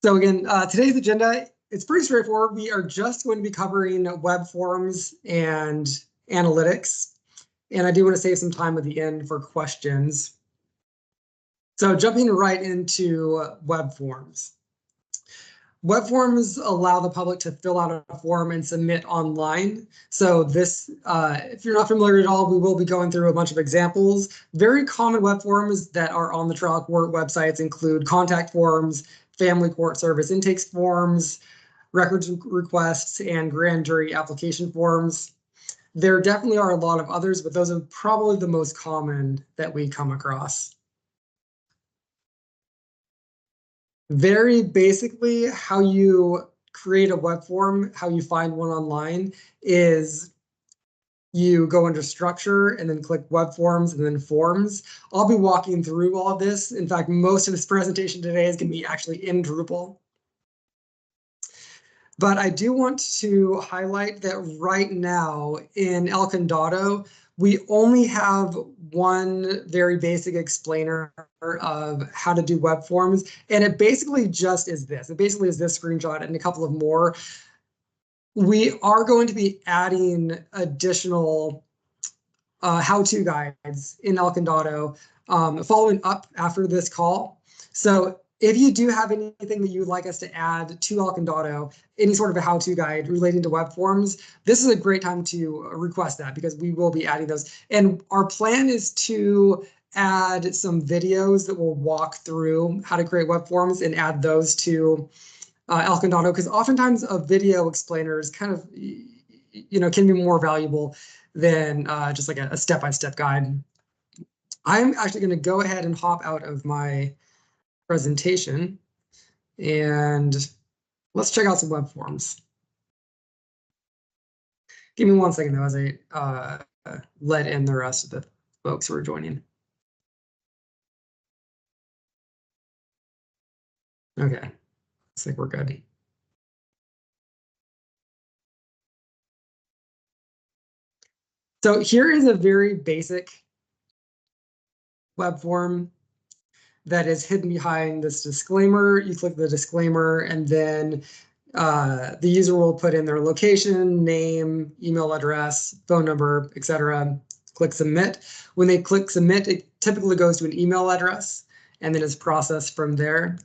So again, today's agenda, it's pretty straightforward. We are just going to be covering web forms and analytics. And I do want to save some time at the end for questions. So jumping right into web forms. Web forms allow the public to fill out a form and submit online. So this, if you're not familiar at all, we will be going through a bunch of examples. Very common web forms that are on the trial court websites include contact forms, family court service intakes forms, records requests, and grand jury application forms. There definitely are a lot of others, but those are probably the most common that we come across. Very basically, how you create a web form, how you find one online is you go under structure and then click web forms and then forms. I'll be walking through all of this. In fact, most of this presentation today is going to be actually in Drupal. But I do want to highlight that right now in El Condado, we only have one very basic explainer of how to do web forms. And it basically just is this. It basically is this screenshot and a couple of more. We are going to be adding additional how-to guides in El Condado following up after this call. So if you do have anything that you would like us to add to El Condado, any sort of a how-to guide relating to web forms, this is a great time to request that because we will be adding those. And our plan is to add some videos that will walk through how to create web forms and add those to El Condado, because oftentimes a video explainer is kind of, can be more valuable than just like a step-by-step guide. I'm actually going to go ahead and hop out of my presentation and let's check out some web forms. Give me 1 second though as I let in the rest of the folks who are joining. Okay, looks like we're good. So here is a very basic web form that is hidden behind this disclaimer. You click the disclaimer and then the user will put in their location, name, email address, phone number, etc. Click submit. When they click submit, it typically goes to an email address and then is processed from there.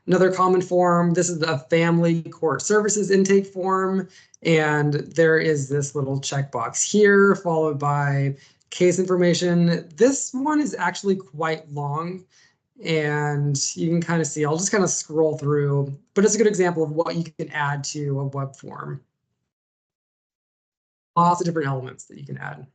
Another common form, this is a family court services intake form, and there is this little checkbox here followed by case information. This one is actually quite long, and you can kind of see, I'll just kind of scroll through, but it's a good example of what you can add to a web form. Lots of different elements that you can add.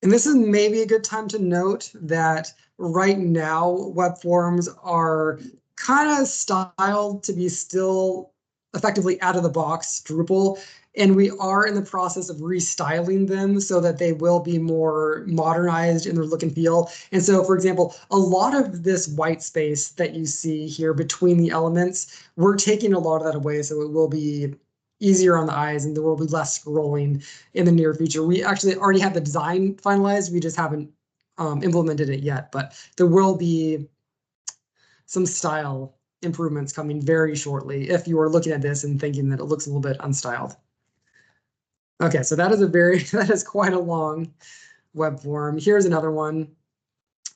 And this is maybe a good time to note that right now, web forms are kind of styled to be still effectively out of the box Drupal. And we are in the process of restyling them so that they will be more modernized in their look and feel. And so, for example, a lot of this white space that you see here between the elements, we're taking a lot of that away. So it will be easier on the eyes and there will be less scrolling in the near future. We actually already have the design finalized. We just haven't implemented it yet, but there will be some style improvements coming very shortly if you are looking at this and thinking that it looks a little bit unstyled. Okay, so that is quite a long web form. Here's another one.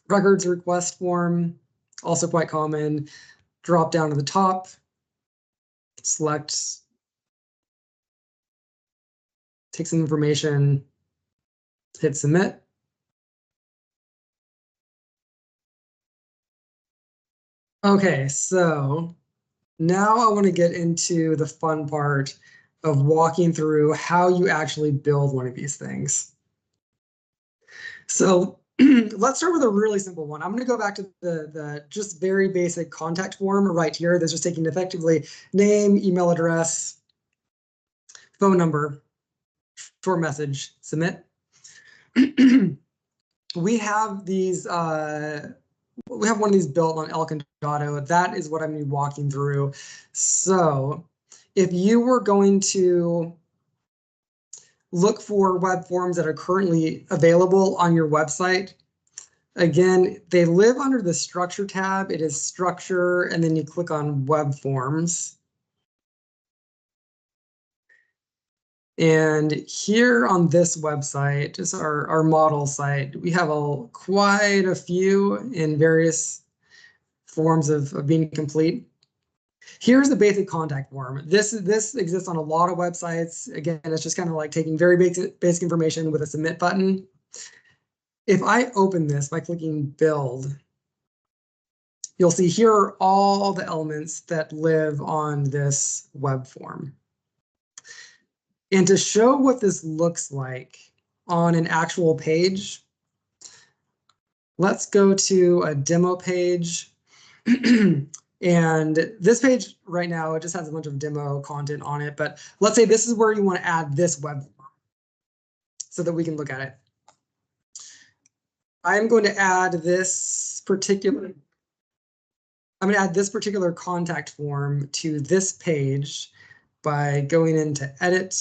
Records request form, also quite common. Drop down to the top, select, take some information, hit submit. Okay, so now I want to get into the fun part of walking through how you actually build one of these things. So let's start with a really simple one. I'm going to go back to the just very basic contact form right here. That's just taking effectively name, email address, phone number, short message, submit. We have these. We have one of these built on El Condado. That is what I'm going to be walking through. So if you were going to look for web forms that are currently available on your website, Again, they live under the structure tab. It is structure, and then you click on web forms. And here on this website, just our model site, we have quite a few in various forms of being complete. Here's the basic contact form. This exists on a lot of websites. Again, it's just kind of like taking very basic information with a submit button. If I open this by clicking build, you'll see here are all the elements that live on this web form. And to show what this looks like on an actual page, let's go to a demo page. And this page right now, it just has a bunch of demo content on it. But let's say this is where you want to add this web form so that we can look at it. I'm going to add this particular contact form to this page by going into edit.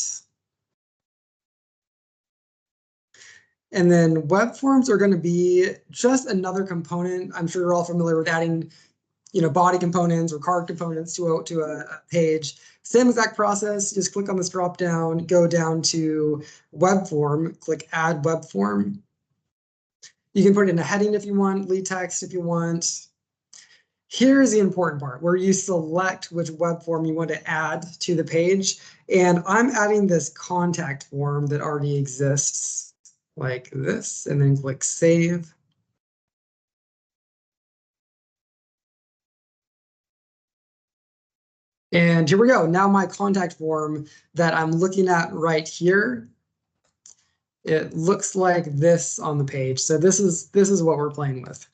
And then web forms are going to be just another component. I'm sure you're all familiar with adding, body components or card components to a page. Same exact process. Just click on this drop down, go down to web form, click add web form. You can put in a heading if you want, lead text if you want. Here's the important part where you select which web form you want to add to the page. And I'm adding this contact form that already exists like this, and then click save. And here we go. Now my contact form that I'm looking at right here, it looks like this on the page. So this is what we're playing with.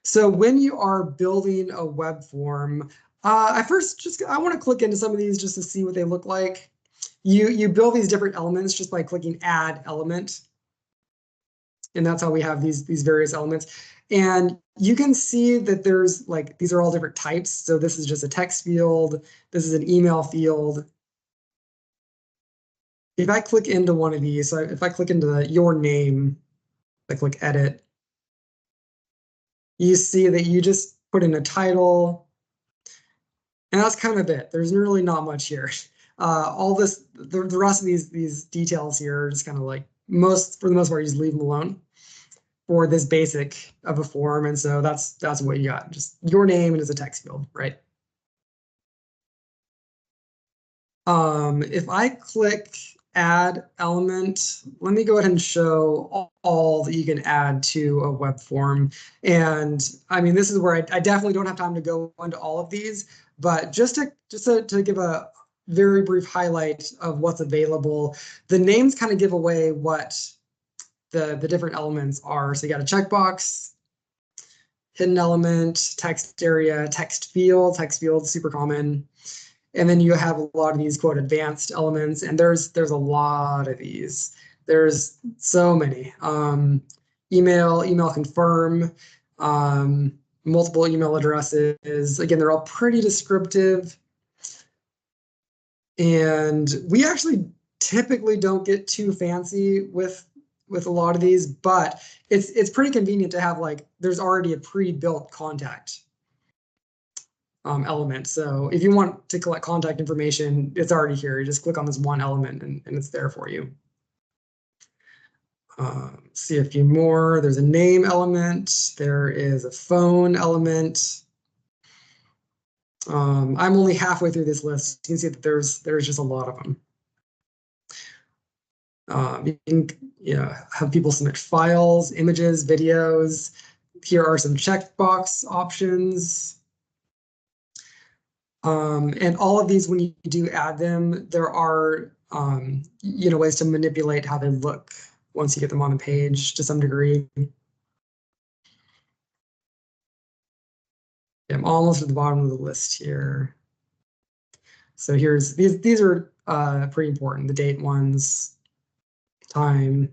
So when you are building a web form, I want to click into some of these just to see what they look like. You build these different elements just by clicking add element. And that's how we have these various elements. And you can see that there's these are all different types. So this is just a text field. This is an email field. If I click into one of these, so if I click into your name, I click edit, you see that you just put in a title, and that's kind of it. There's really not much here. All this, the rest of these details here are just kind of like for the most part, you just leave them alone for this basic of a form. And so that's what you got. Just your name and it's a text field, right? If I click add element, let me go ahead and show all that you can add to a web form. And I mean, this is where I definitely don't have time to go into all of these, but just to give a very brief highlight of what's available, the names kind of give away what the different elements are. So you got a checkbox, hidden element, text area, text field, super common. And then you have a lot of these quote advanced elements, and there's a lot of these. There's so many. Email confirm, multiple email addresses. Again, they're all pretty descriptive. And we actually typically don't get too fancy with a lot of these, but it's pretty convenient to have there's already a pre-built contact element. So if you want to collect contact information, it's already here. You just click on this one element and it's there for you. See a few more. There's a name element. There is a phone element. I'm only halfway through this list. You can see that there's just a lot of them. You can have people submit files, images, videos. Here are some checkbox options. And all of these, when you do add them, there are ways to manipulate how they look once you get them on the page to some degree. I'm almost at the bottom of the list here. So here's these are pretty important. The date ones, time.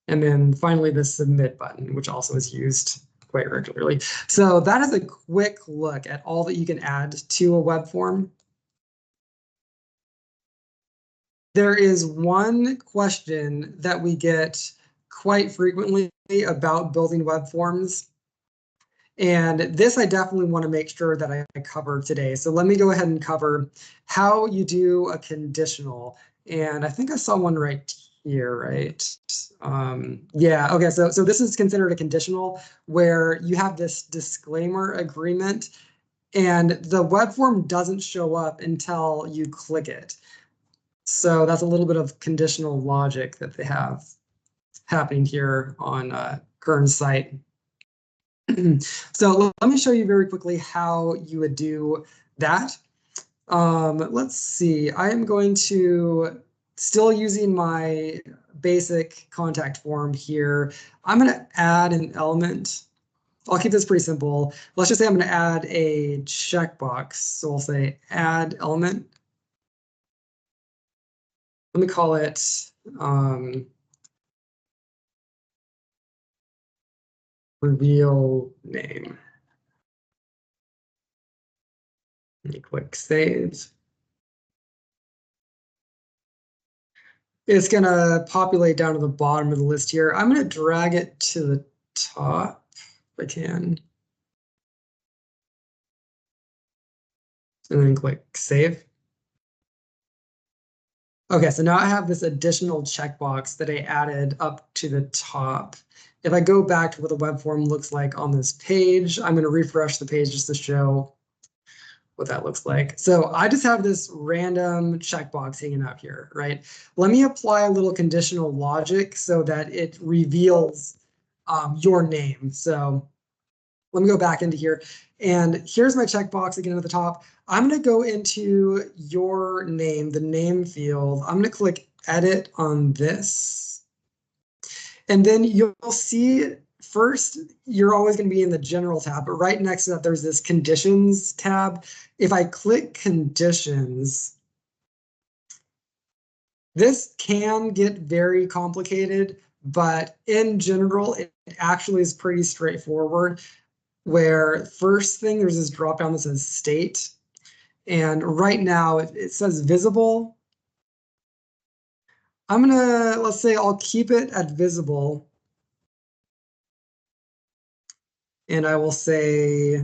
And then finally the submit button, which also is used quite regularly. So that is a quick look at all that you can add to a web form. There is one question that we get quite frequently about building web forms. And this I definitely want to make sure that I cover today. So let me go ahead and cover how you do a conditional. And I think I saw one right here, right? Yeah, okay, so this is considered a conditional where you have this disclaimer agreement and the web form doesn't show up until you click it. So that's a little bit of conditional logic that they have happening here on Kern's site. So let me show you very quickly how you would do that. Let's see, I am going to, still using my basic contact form here, I'm going to add an element. I'll keep this pretty simple. Let's just say I'm going to add a checkbox. So we'll say add element. Let me call it reveal name. Let me click save. It's going to populate down to the bottom of the list here. I'm going to drag it to the top if I can. And then click save. Okay, so now I have this additional checkbox that I added up to the top. If I go back to what the web form looks like on this page, I'm going to refresh the page just to show what that looks like. So I just have this random checkbox hanging out here, right? Let me apply a little conditional logic so that it reveals your name. So let me go back into here. And here's my checkbox again at the top. I'm going to go into your name, the name field. I'm going to click edit on this. And then you'll see first, you're always going to be in the general tab, but right next to that, there's this conditions tab. If I click conditions, this can get very complicated, but in general, it actually is pretty straightforward. Where first thing, there's this drop down that says state. And right now it says visible. I'm gonna, let's say I'll keep it at visible. And I will say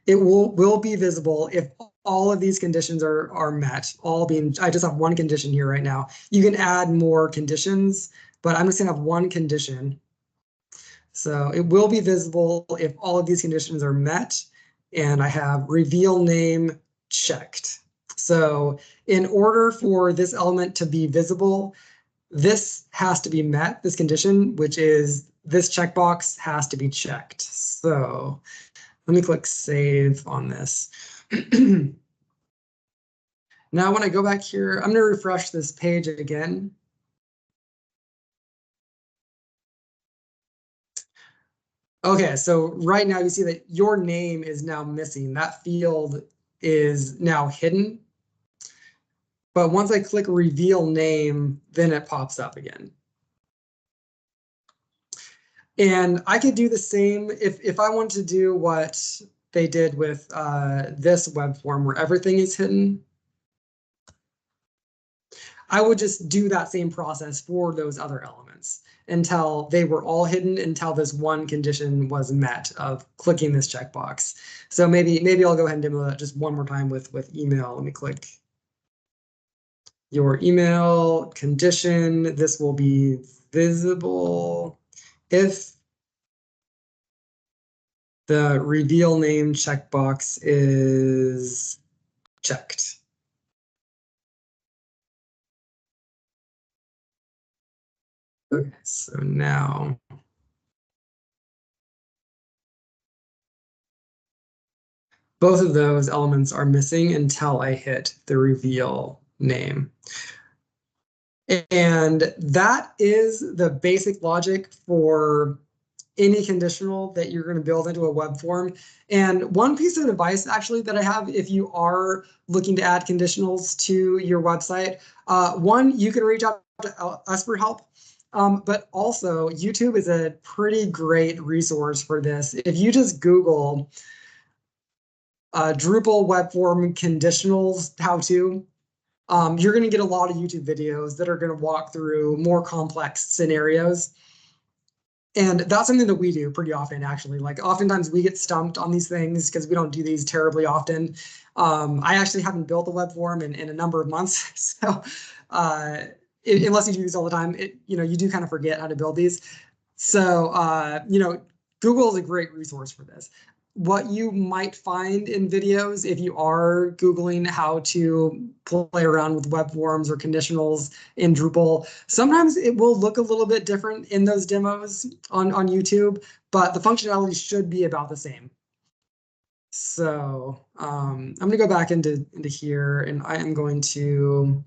it will be visible if all of these conditions are met, all being, I just have one condition here right now. You can add more conditions, but I'm just gonna have one condition. So it will be visible if all of these conditions are met, and I have reveal name checked. So in order for this element to be visible, this has to be met, this condition, which is this checkbox has to be checked. So let me click save on this. Now, when I go back here, I'm going to refresh this page again. Okay, so right now you see that your name is now missing. That field is now hidden. But once I click reveal name, then it pops up again. And I could do the same if I want to do what they did with this web form where everything is hidden. I would just do that same process for those other elements until they were all hidden, until this one condition was met of clicking this checkbox. So maybe I'll go ahead and demo that just one more time with email. Let me click your email condition. This will be visible if the reveal name checkbox is checked. Okay, so now both of those elements are missing until I hit the reveal name. And that is the basic logic for any conditional that you're going to build into a web form. And one piece of advice actually that I have, if you are looking to add conditionals to your website, one, you can reach out to us for help. But also YouTube is a pretty great resource for this. If you just Google Drupal web form conditionals how-to, you're going to get a lot of YouTube videos that are going to walk through more complex scenarios. And that's something that we do pretty often, actually. Like oftentimes we get stumped on these things because we don't do these terribly often. I actually haven't built a web form in a number of months. So unless you do these all the time, you do kind of forget how to build these. So, Google is a great resource for this. What you might find in videos, if you are Googling how to play around with web forms or conditionals in Drupal, sometimes it will look a little bit different in those demos on YouTube, but the functionality should be about the same. So I'm going to go back into here, and I am going to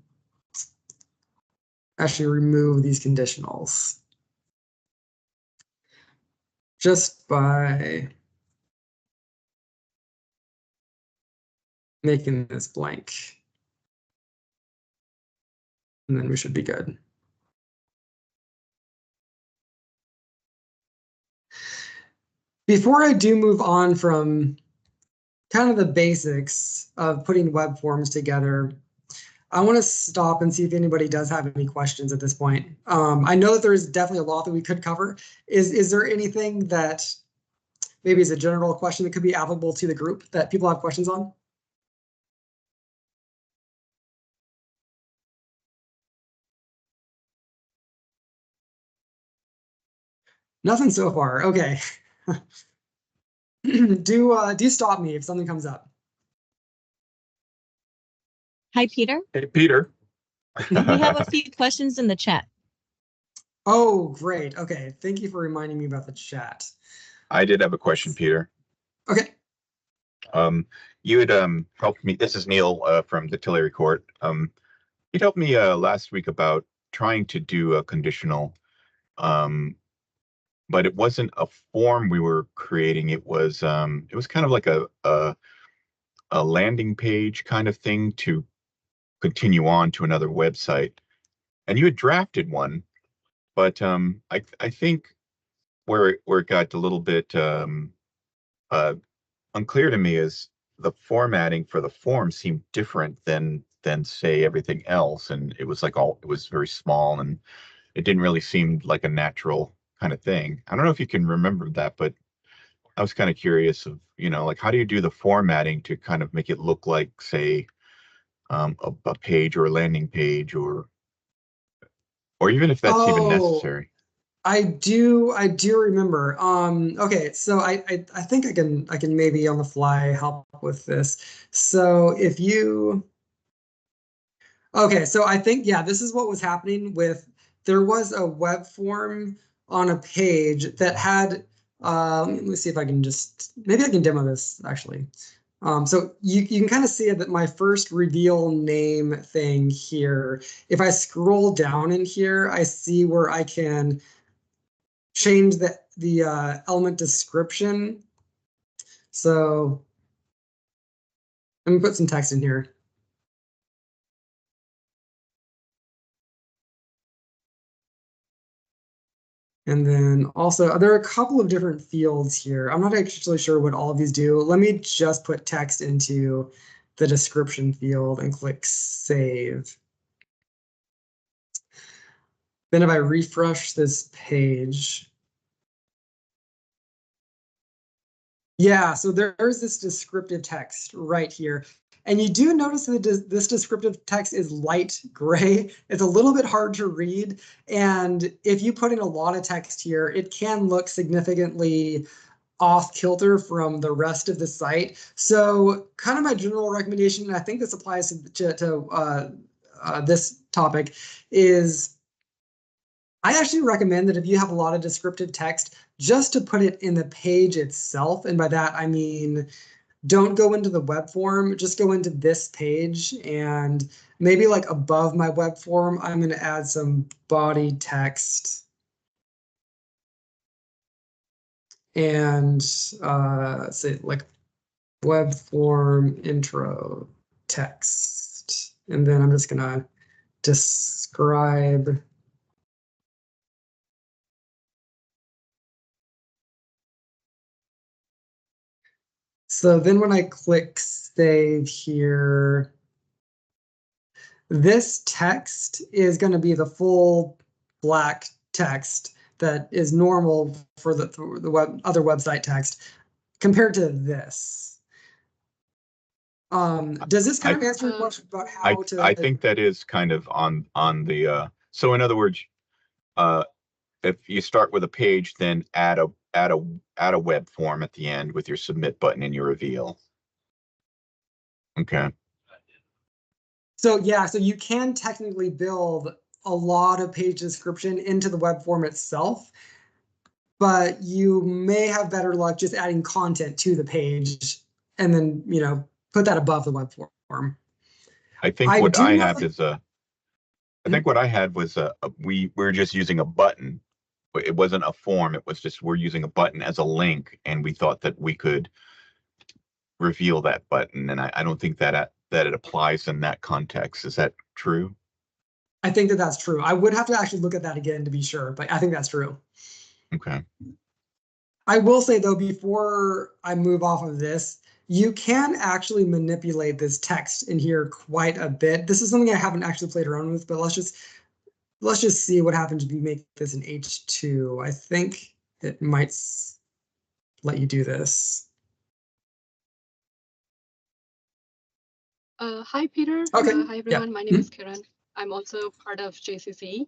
actually remove these conditionals just by making this blank. And then we should be good. Before I do move on from kind of the basics of putting web forms together, I want to stop and see if anybody does have any questions at this point. I know that there's definitely a lot that we could cover. Is there anything that maybe is a general question that could be applicable to the group that people have questions on? Nothing so far. Okay. Do stop me if something comes up. Hi, Peter. Hey, Peter. We have a few questions in the chat. Oh, great. Okay. Thank you for reminding me about the chat. I did have a question, Peter. Okay. You had helped me. This is Neil from the Tillery Court. You'd helped me last week about trying to do a conditional, but it wasn't a form we were creating. It was kind of like a landing page kind of thing to continue on to another website. And you had drafted one, but I think where it got a little bit unclear to me is the formatting for the form seemed different than say everything else, and it was it was very small, and it didn't really seem like a natural kind of thing. I don't know if you can remember that, but I was kind of curious of, like how do you do the formatting to kind of make it look like, say, a page or a landing page, or even if that's even necessary. I do remember. Okay, so I think I can maybe on the fly help with this. So if you Okay, so I think, yeah, this is what was happening with, there was a web form on a page that had, let me see if I can maybe I can demo this actually. So you can kind of see that my first reveal name thing here, if I scroll down in here, I see where I can change the element description. So let me put some text in here. And then also, there are a couple of different fields here. I'm not actually sure what all of these do. Let me just put text into the description field and click save. Then if I refresh this page, yeah, so there's this descriptive text right here. And you do notice that this descriptive text is light gray. It's a little bit hard to read. And if you put in a lot of text here, it can look significantly off kilter from the rest of the site. So kind of my general recommendation, and I think this applies to this topic, is I actually recommend that if you have a lot of descriptive text, just to put it in the page itself. And by that, I mean, don't go into the web form, just go into this page, and maybe like above my web form, I'm going to add some body text. And say like web form intro text. And then I'm just going to describe So then when I click save here, this text is going to be the full black text that is normal for the other website text compared to this. Does this kind of answer your question about how to? I think that is kind of on the so in other words, if you start with a page, then add a web form at the end with your submit button and your reveal. Okay. So yeah, so you can technically build a lot of page description into the web form itself, but you may have better luck just adding content to the page and then, put that above the web form. I think what I have is I think what I had was we're just using a button. It wasn't a form. It was just we're using a button as a link, and we thought that we could reveal that button. And I don't think that it applies in that context. Is that true? I think that that's true. I would have to actually look at that again to be sure, but I think that's true. Okay. I will say though, before I move off of this, you can actually manipulate this text in here quite a bit. This is something I haven't actually played around with, but let's just see what happens if you make this an H2. I think it might let you do this. Hi, Peter. Okay. Hi, everyone. Yeah. My name is Kiran. I'm also part of JCC.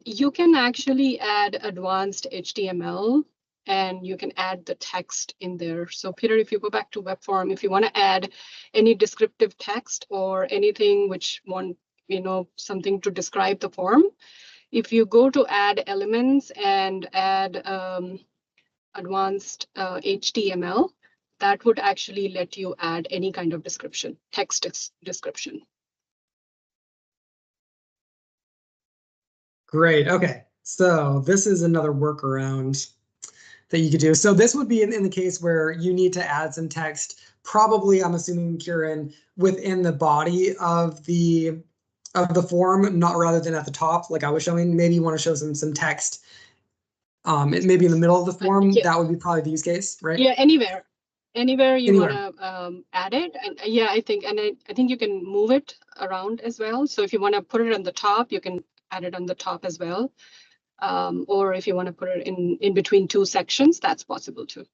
You can actually add advanced HTML and you can add the text in there. So Peter, if you go back to web form, if you want to add any descriptive text or anything which want, something to describe the form, if you go to add elements and add advanced HTML, that would actually let you add any kind of description, text description. Great. Okay. So this is another workaround that you could do. So this would be in the case where you need to add some text, probably, I'm assuming, Kieran, within the body of the form, not rather than at the top, like I was showing. Maybe you want to show some text. Maybe in the middle of the form. Yeah. That would be probably the use case, right? Yeah, anywhere you want to add it. And yeah, I think you can move it around as well. So if you want to put it on the top, you can add it on the top as well. Or if you want to put it in between two sections, that's possible too.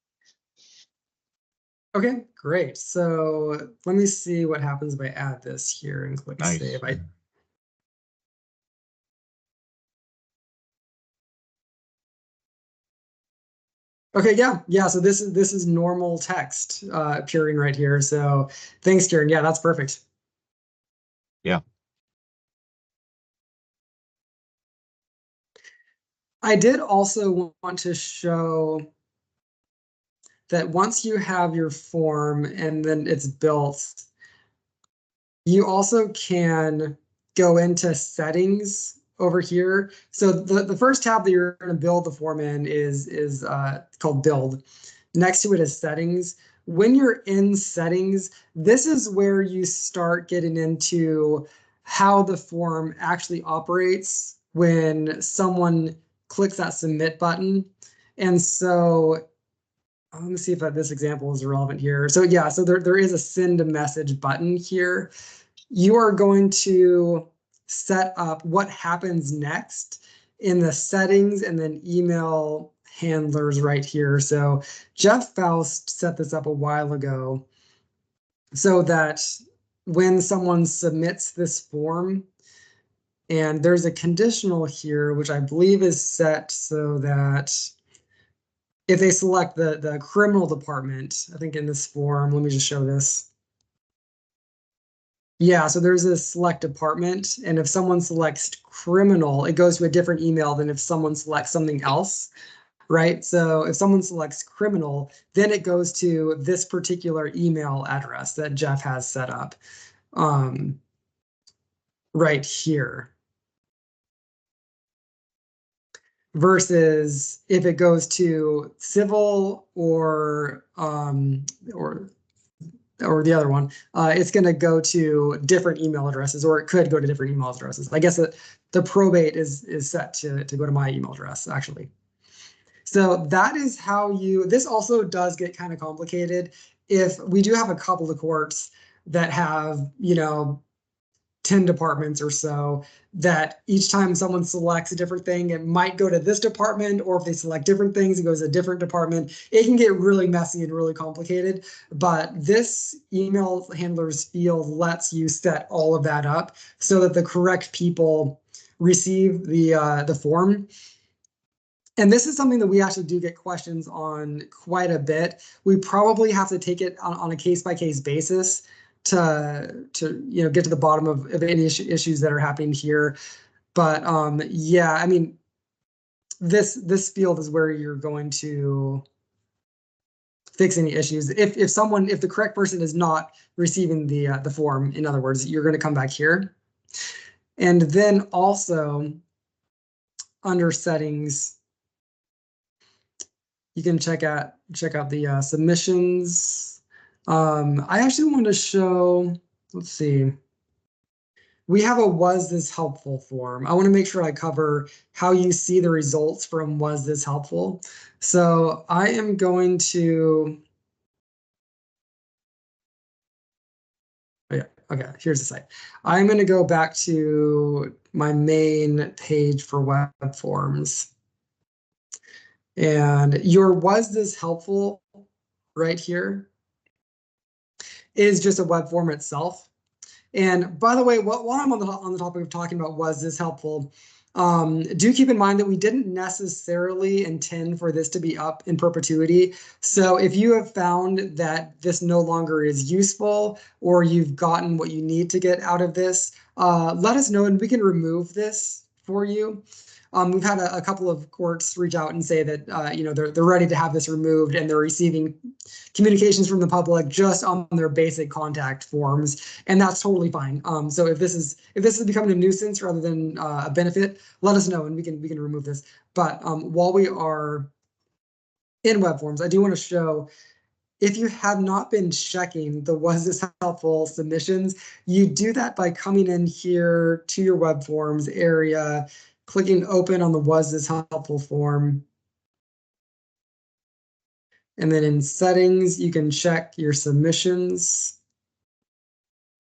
Okay, great. So let me see what happens if I add this here and click save. Okay, yeah. So this is normal text appearing right here. So thanks, Kieran. Yeah, that's perfect. Yeah. I did also want to show that once you have your form and then it's built, you also can go into settings over here. So the first tab that you're going to build the form in is called build. Next to it is settings. When you're in settings, this is where you start getting into how the form actually operates when someone clicks that submit button. And so let me see if this example is relevant here. So yeah, so there is a send a message button here. You are going to set up what happens next in the settings and then email handlers right here. So Jeff Faust set this up a while ago so that when someone submits this form, and there's a conditional here, which I believe is set so that if they select the criminal department, I think in this form, let me just show this. Yeah, so there's a select department, and if someone selects criminal, it goes to a different email than if someone selects something else, right? So if someone selects criminal, then it goes to this particular email address that Jeff has set up right here. Versus if it goes to civil or the other one, it's going to go to different email addresses, or it could go to different email addresses. I guess the probate is set to go to my email address, actually. So that is how this also does get kind of complicated if we do have a couple of courts that have, 10 departments or so, that each time someone selects a different thing, it might go to this department, or if they select different things, it goes to a different department. It can get really messy and really complicated, but this email handlers field lets you set all of that up so that the correct people receive the form. And this is something that we actually do get questions on quite a bit. We probably have to take it on a case-by-case basis to get to the bottom of any issues that are happening here. But yeah, I mean, this field is where you're going to fix any issues. If the correct person is not receiving the form, in other words, you're going to come back here. And then also under settings, you can check out the submissions. I actually want to show, let's see. We have a was this helpful form. I want to make sure I cover how you see the results from was this helpful. So I am going to, oh yeah, okay, here's the site. I'm going to go back to my main page for web forms. And your was this helpful right here is just a web form itself. And by the way, while I'm on the topic of talking about was this helpful, do keep in mind that we didn't necessarily intend for this to be up in perpetuity. So if you have found that this no longer is useful, or you've gotten what you need to get out of this, let us know and we can remove this for you. We've had a couple of courts reach out and say that they're ready to have this removed, and they're receiving communications from the public just on their basic contact forms, and that's totally fine. So if this is becoming a nuisance rather than a benefit, let us know and we can remove this. But while we are in web forms, I do want to show, if you have not been checking the was this helpful submissions, you do that by coming in here to your web forms area, clicking open on the was this helpful form. And then in settings, you can check your submissions.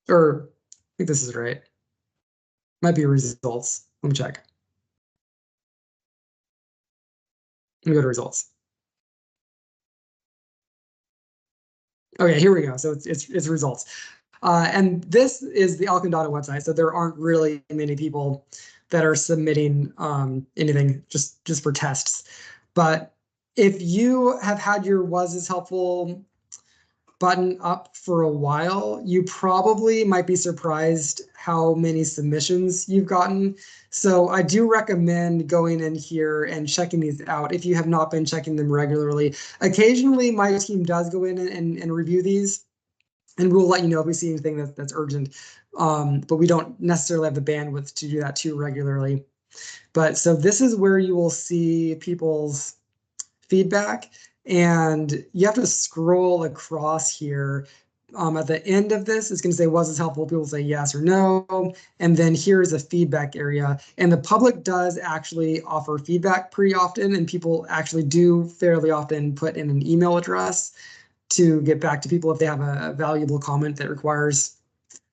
Or I think this is right. Might be results. Let me check. Let me go to results. Okay, here we go. So it's results. And this is the Alcondado website. So there aren't really many people that are submitting anything just for tests. But if you have had your was this helpful button up for a while, you probably might be surprised how many submissions you've gotten. So I do recommend going in here and checking these out if you have not been checking them regularly. Occasionally, my team does go in and review these, and we'll let you know if we see anything that's urgent. But we don't necessarily have the bandwidth to do that too regularly. But so this is where you will see people's feedback, and you have to scroll across here. At the end of this, it's going to say, was this helpful? People say yes or no. And then here's a feedback area. And the public does actually offer feedback pretty often, and people actually do fairly often put in an email address to get back to people if they have a valuable comment that requires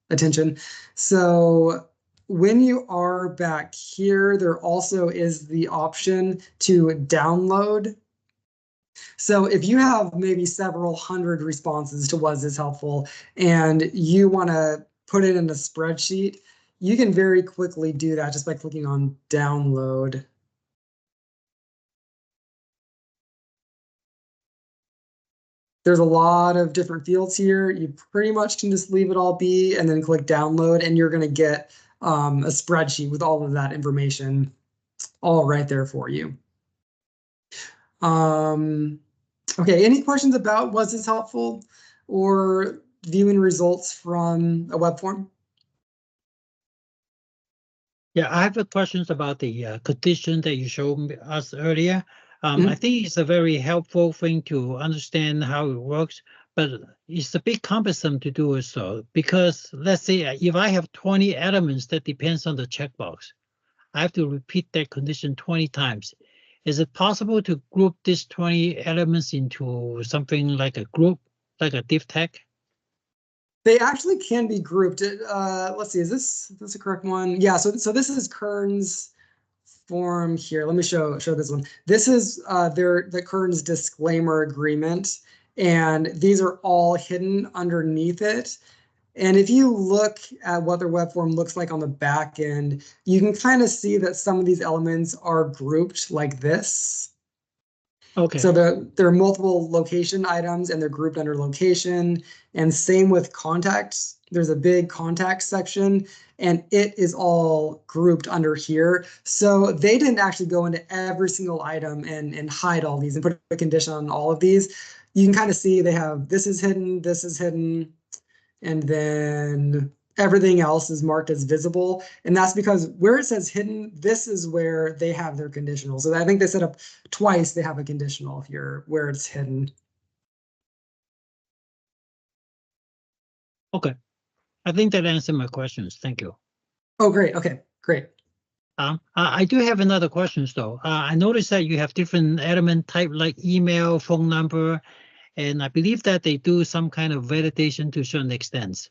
attention. So when you are back here, there also is the option to download. So if you have maybe several hundred responses to was this helpful and you want to put it in a spreadsheet, you can very quickly do that just by clicking on download. There's a lot of different fields here. You pretty much can just leave it all be and then click download, and you're going to get a spreadsheet with all of that information all right there for you. Okay, any questions about was this helpful or viewing results from a web form? Yeah, I have a questions about the condition that you showed us earlier. I think it's a very helpful thing to understand how it works, but it's a bit cumbersome to do it so, because let's say if I have 20 elements that depends on the checkbox, I have to repeat that condition 20 times. Is it possible to group these 20 elements into something like a group like a div tag? They actually can be grouped. Let's see, is this a correct one? Yeah, so this is Kern's form here. Let me show this one. This is the Kern's disclaimer agreement, and these are all hidden underneath it. And if you look at what their web form looks like on the back end, you can kind of see that some of these elements are grouped like this. Okay. So there are multiple location items and they're grouped under location. And same with contacts. There's a big contact section and it is all grouped under here. So they didn't actually go into every single item and hide all these and put a condition on all of these. You can kind of see they have this is hidden, and then everything else is marked as visible. And that's because where it says hidden, this is where they have their conditional. So I think they set up twice, they have a conditional here where it's hidden. Okay. I think that answered my questions. Thank you. Oh, great. Okay, great. I do have another question though. I noticed that you have different element type like email, phone number, and I believe that they do some kind of validation to certain extents.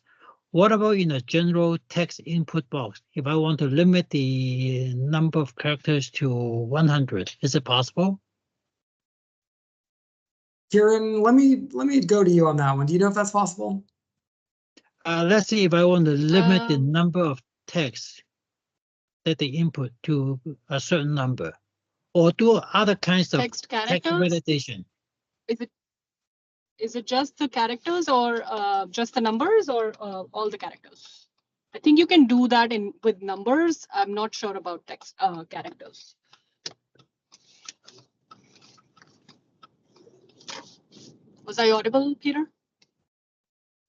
What about in a general text input box? If I want to limit the number of characters to 100, is it possible? Kieran, let me go to you on that one. Do you know if that's possible? Let's see if I want to limit the number of text that they input to a certain number, or do other kinds of Text text characters? validation. Is it just the characters or just the numbers or all the characters? I think you can do that with numbers. I'm not sure about text characters. Was I audible, Peter?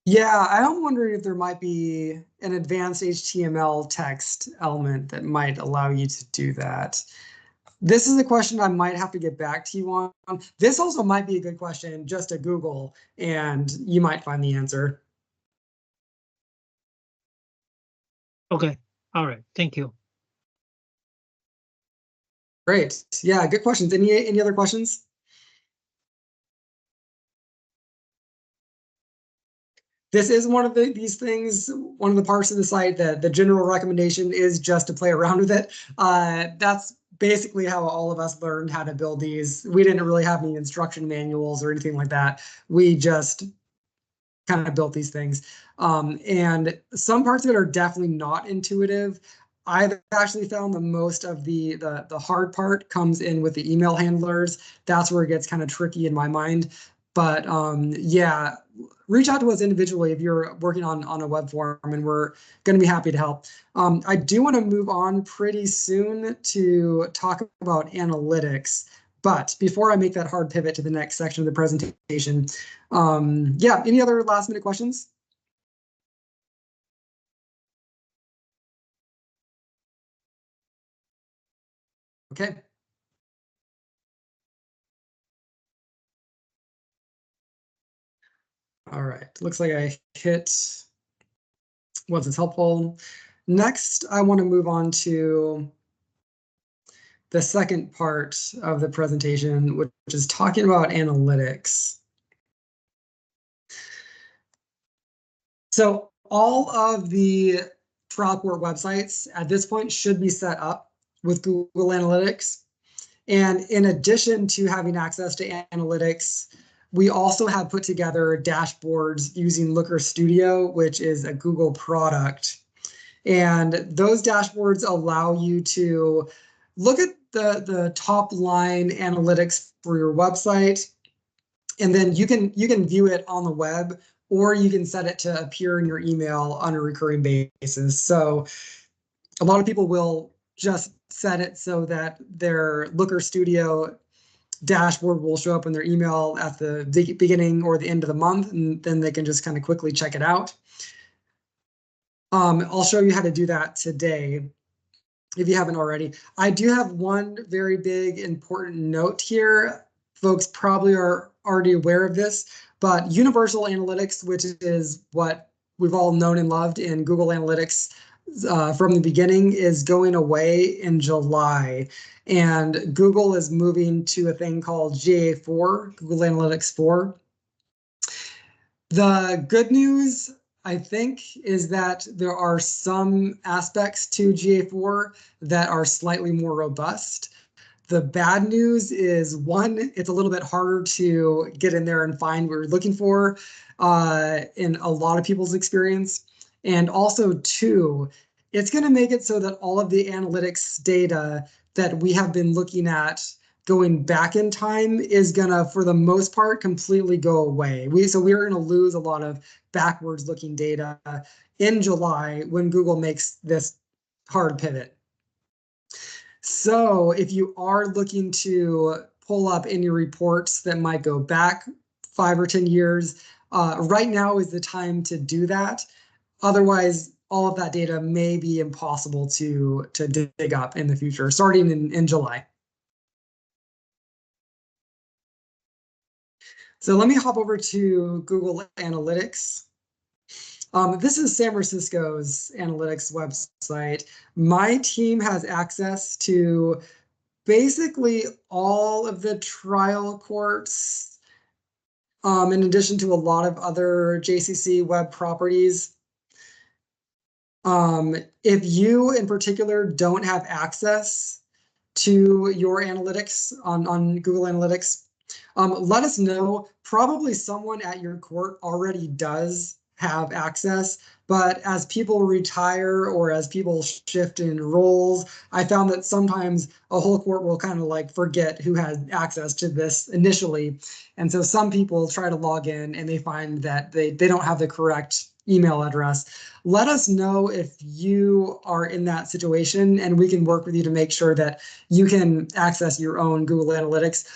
Yeah, I'm wondering if there might be an advanced HTML text element that might allow you to do that. This is a question I might have to get back to you on. This also might be a good question just to Google, and you might find the answer. Okay, all right, thank you. Great. Yeah, good questions. Any other questions? This is one of these things, one of the parts of the site that the general recommendation is just to play around with it. That's basically how all of us learned how to build these. We didn't really have any instruction manuals or anything like that. We just kind of built these things. And some parts of it are definitely not intuitive. I've actually found the most of the hard part comes in with the email handlers. That's where it gets kind of tricky in my mind. But yeah, reach out to us individually if you're working on a web form, and we're going to be happy to help. I do want to move on pretty soon to talk about analytics. But before I make that hard pivot to the next section of the presentation, yeah, any other last minute questions? Okay. All right, looks like I hit was this helpful. Next, I want to move on to the second part of the presentation, which is talking about analytics. So all of the trial port websites at this point should be set up with Google Analytics. And in addition to having access to analytics, we also have put together dashboards using Looker Studio, which is a Google product. And those dashboards allow you to look at the top line analytics for your website, and then you can view it on the web, or you can set it to appear in your email on a recurring basis. So a lot of people will just set it so that their Looker Studio dashboard will show up in their email at the beginning or the end of the month, and then they can just kind of quickly check it out. I'll show you how to do that today if you haven't already. I do have one very big important note here. Folks probably are already aware of this, but Universal Analytics, which is what we've all known and loved in Google Analytics from the beginning, is going away in July. And Google is moving to a thing called GA4, Google Analytics 4. The good news, I think, is that there are some aspects to GA4 that are slightly more robust. The bad news is, one, it's a little bit harder to get in there and find what you're looking for in a lot of people's experience. And also, two, it's going to make it so that all of the analytics data that we have been looking at going back in time is going to, for the most part, completely go away. So we're going to lose a lot of backwards looking data in July when Google makes this hard pivot. So if you are looking to pull up any reports that might go back 5 or 10 years, right now is the time to do that. Otherwise, all of that data may be impossible to dig up in the future, starting in July. So let me hop over to Google Analytics. This is San Francisco's analytics website. My team has access to basically all of the trial courts, in addition to a lot of other JCC web properties. If you in particular don't have access to your analytics on Google Analytics, let us know. Probably someone at your court already does have access, but as people retire or as people shift in roles, I found that sometimes a whole court will kind of like forget who had access to this initially. And so some people try to log in and they find that they don't have the correct email address. Let us know if you are in that situation and we can work with you to make sure that you can access your own Google Analytics.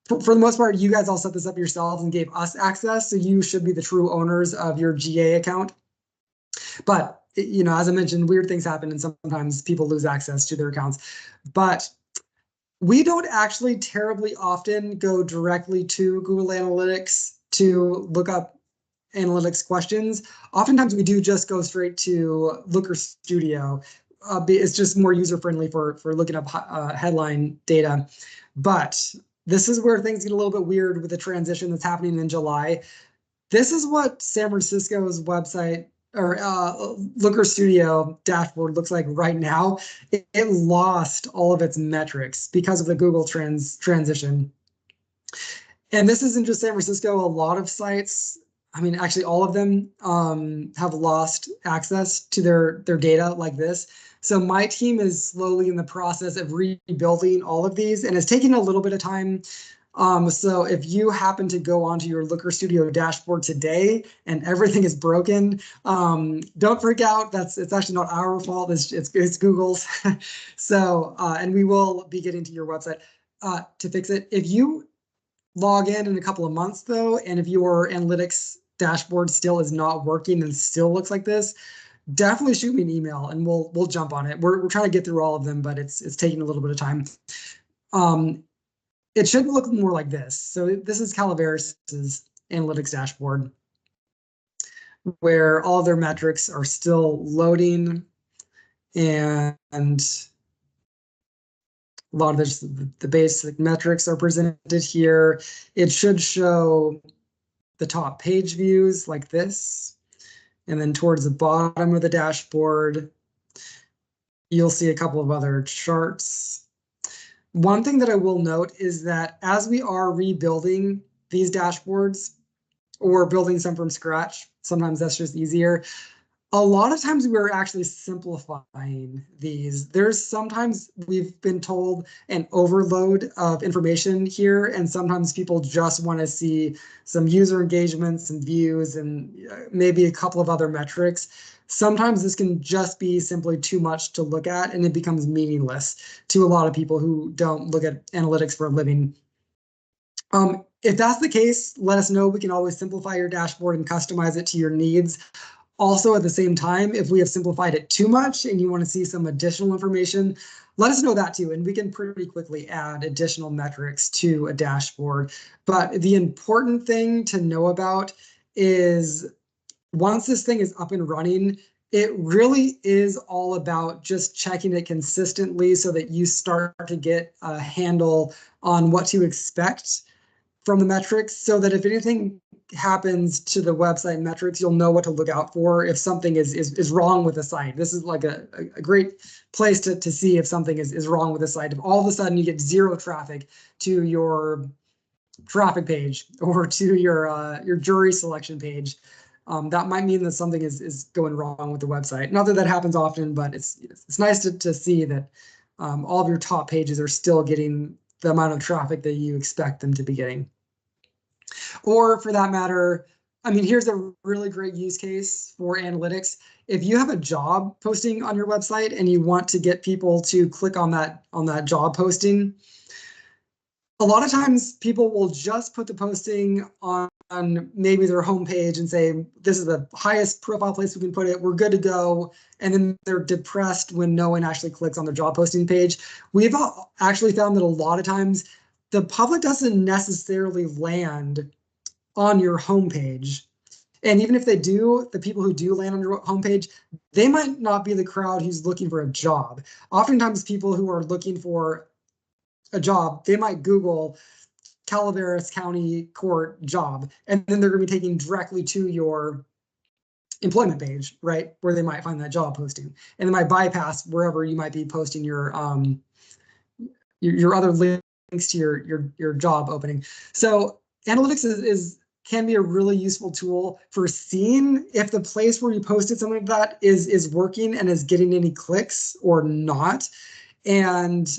For the most part, you guys all set this up yourselves and gave us access, so you should be the true owners of your GA account. But, you know, as I mentioned, weird things happen and sometimes people lose access to their accounts. But we don't actually terribly often go directly to Google Analytics to look up analytics questions. Oftentimes we do just go straight to Looker Studio. It's just more user-friendly for looking up headline data. But this is where things get a little bit weird with the transition that's happening in July. This is what San Francisco's website or Looker Studio dashboard looks like right now. It lost all of its metrics because of the Google transition. And this isn't just San Francisco. A lot of sites, I mean, actually all of them have lost access to their data like this. So my team is slowly in the process of rebuilding all of these, and it's taking a little bit of time. So if you happen to go onto your Looker Studio dashboard today and everything is broken, don't freak out. It's actually not our fault. It's Google's. So and we will be getting to your website to fix it. If you log in a couple of months though, and if your analytics dashboard still is not working and still looks like this, definitely shoot me an email and we'll jump on it. We're trying to get through all of them, but it's taking a little bit of time. It should look more like this. So this is Calaveras' analytics dashboard, where all of their metrics are still loading, and a lot of the basic metrics are presented here. It should show the top page views like this. And then towards the bottom of the dashboard, you'll see a couple of other charts. One thing that I will note is that as we are rebuilding these dashboards or building some from scratch, sometimes that's just easier. A lot of times we're actually simplifying these. There's sometimes we've been told an overload of information here, and sometimes people just want to see some user engagement, some views, and maybe a couple of other metrics. Sometimes this can just be simply too much to look at, and it becomes meaningless to a lot of people who don't look at analytics for a living. If that's the case, let us know. We can always simplify your dashboard and customize it to your needs. Also, at the same time, if we have simplified it too much and you want to see some additional information, let us know that too, and we can pretty quickly add additional metrics to a dashboard. But the important thing to know about is once this thing is up and running, it really is all about just checking it consistently so that you start to get a handle on what to expect from the metrics so that if anything happens to the website metrics, you'll know what to look out for if something is wrong with the site. This is like a great place to see if something is wrong with the site. If all of a sudden you get 0 traffic to your traffic page or to your jury selection page, that might mean that something is going wrong with the website. Not that that happens often, but it's nice to see that all of your top pages are still getting the amount of traffic that you expect them to be getting. Or for that matter, I mean, here's a really great use case for analytics. If you have a job posting on your website and you want to get people to click on that job posting, a lot of times people will just put the posting on maybe their homepage and say, this is the highest profile place we can put it, we're good to go. And then they're depressed when no one actually clicks on their job posting page. We've actually found that a lot of times the public doesn't necessarily land on your homepage. And even if they do, the people who do land on your homepage, they might not be the crowd who's looking for a job. Oftentimes people who are looking for a job, they might Google Calaveras County Court job, and then they're going to be taken directly to your employment page, right, where they might find that job posting, and they might bypass wherever you might be posting your other links to your job opening. So analytics can be a really useful tool for seeing if the place where you posted something like that is working and is getting any clicks or not. And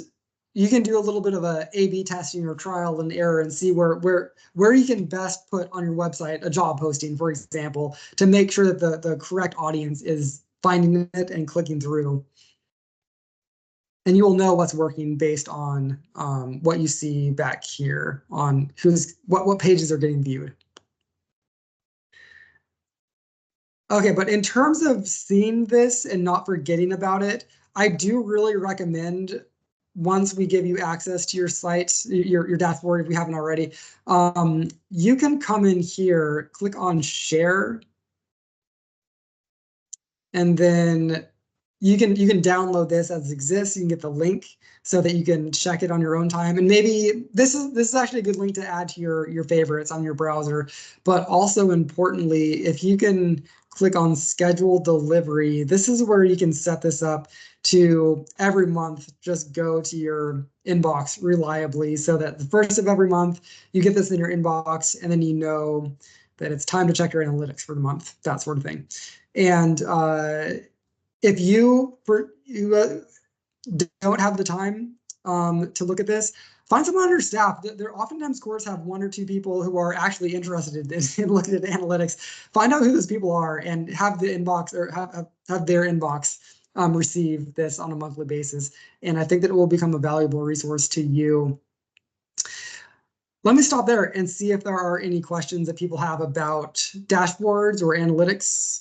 you can do a little bit of a A/B testing or trial and error and see where you can best put on your website a job posting, for example, to make sure that the correct audience is finding it and clicking through. And you will know what's working based on what you see back here on what pages are getting viewed. Okay, but in terms of seeing this and not forgetting about it, I do really recommend, once we give you access to your site, your dashboard, if we haven't already, you can come in here, click on share, and then you can download this as it exists. You can get the link so that you can check it on your own time. And maybe this is actually a good link to add to your favorites on your browser. But also importantly, if you can click on schedule delivery, this is where you can set this up to every month just go to your inbox reliably, so that the first of every month you get this in your inbox, and then you know that it's time to check your analytics for the month, that sort of thing. And if you don't have the time to look at this, find someone on your staff. There oftentimes courts have 1 or 2 people who are actually interested in looking at analytics. Find out who those people are and have the inbox, or have their inbox receive this on a monthly basis. And I think that it will become a valuable resource to you. Let me stop there and see if there are any questions that people have about dashboards or analytics.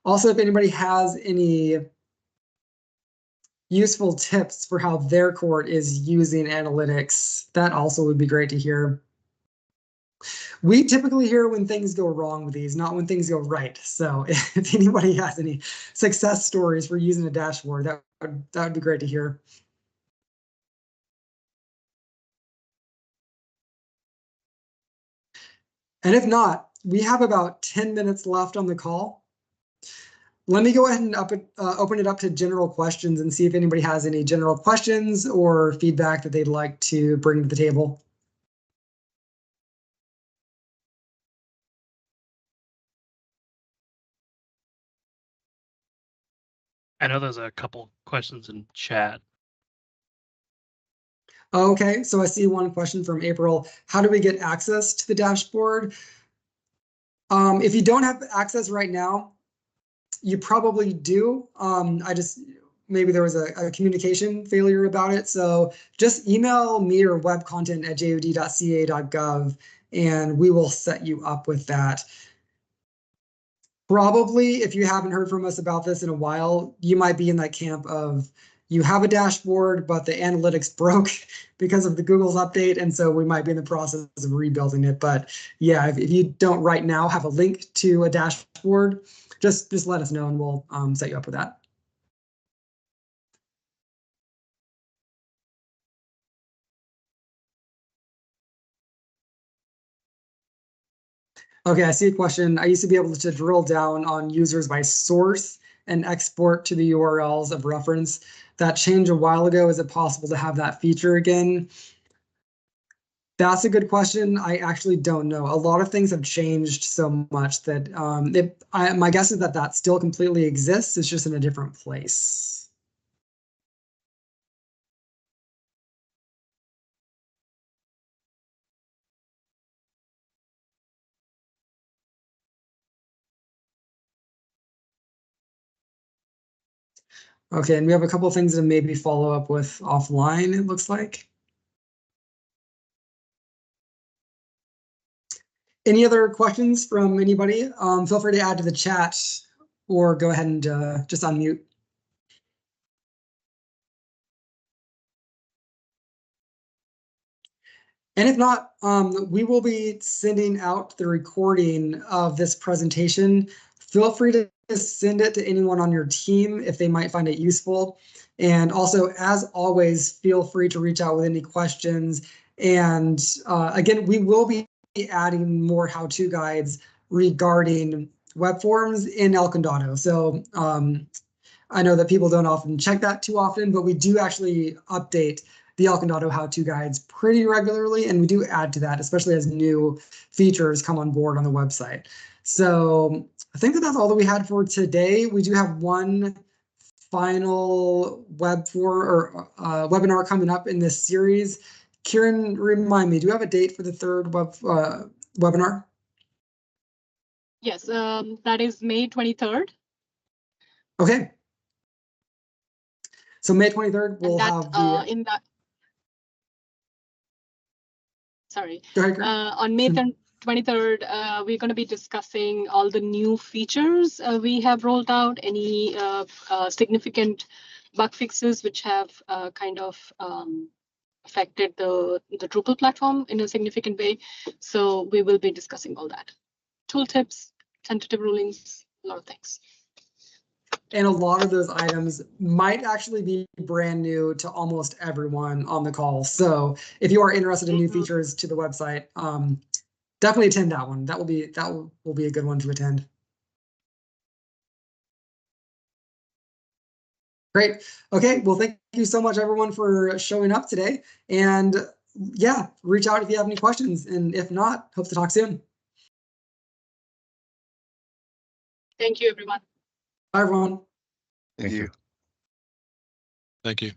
Also, if anybody has any useful tips for how their court is using analytics, that also would be great to hear. We typically hear when things go wrong with these, not when things go right. So if anybody has any success stories for using a dashboard, that would be great to hear. And if not, we have about 10 minutes left on the call. Let me go ahead and open it up to general questions and see if anybody has any general questions or feedback that they'd like to bring to the table. I know there's a couple questions in chat. Okay, so I see one question from April. How do we get access to the dashboard? If you don't have access right now, you probably do. Maybe there was a communication failure about it. So just email me or webcontent@jod.ca.gov, and we will set you up with that. Probably, if you haven't heard from us about this in a while, you might be in that camp of you have a dashboard, but the analytics broke because of the Google's update. And so we might be in the process of rebuilding it. But yeah, if you don't right now have a link to a dashboard, just let us know and we'll set you up with that. Okay, I see a question. I used to be able to drill down on users by source and export to the URLs of reference. That changed a while ago. Is it possible to have that feature again? That's a good question. I actually don't know. A lot of things have changed so much that my guess is that that still completely exists. It's just in a different place. Okay, and we have a couple of things to maybe follow up with offline, it looks like. Any other questions from anybody? Feel free to add to the chat or go ahead and just unmute. And if not, we will be sending out the recording of this presentation. Feel free to send it to anyone on your team if they might find it useful. And also, as always, feel free to reach out with any questions. And again, we will be adding more how-to guides regarding web forms in El Condado. So I know that people don't often check that too often, but we do actually update the El Condado how-to guides pretty regularly, and we do add to that, especially as new features come on board on the website. So I think that that's all that we had for today. We do have one final webinar coming up in this series. Kieran, remind me, do you have a date for the third webinar? Yes, that is May 23rd. Okay. So May 23rd, we'll and that, have the... in that, sorry. Go ahead, On May 23rd, we're going to be discussing all the new features we have rolled out, any significant bug fixes which have kind of affected the Drupal platform in a significant way. So we will be discussing all that. Tooltips, tentative rulings, a lot of things. And a lot of those items might actually be brand new to almost everyone on the call. So if you are interested in new features to the website, definitely attend that one. That will be a good one to attend. Great. Okay. Well, thank you so much, everyone, for showing up today. And yeah, reach out if you have any questions. And if not, hope to talk soon. Thank you, everyone. Bye, everyone. Thank you. Thank you.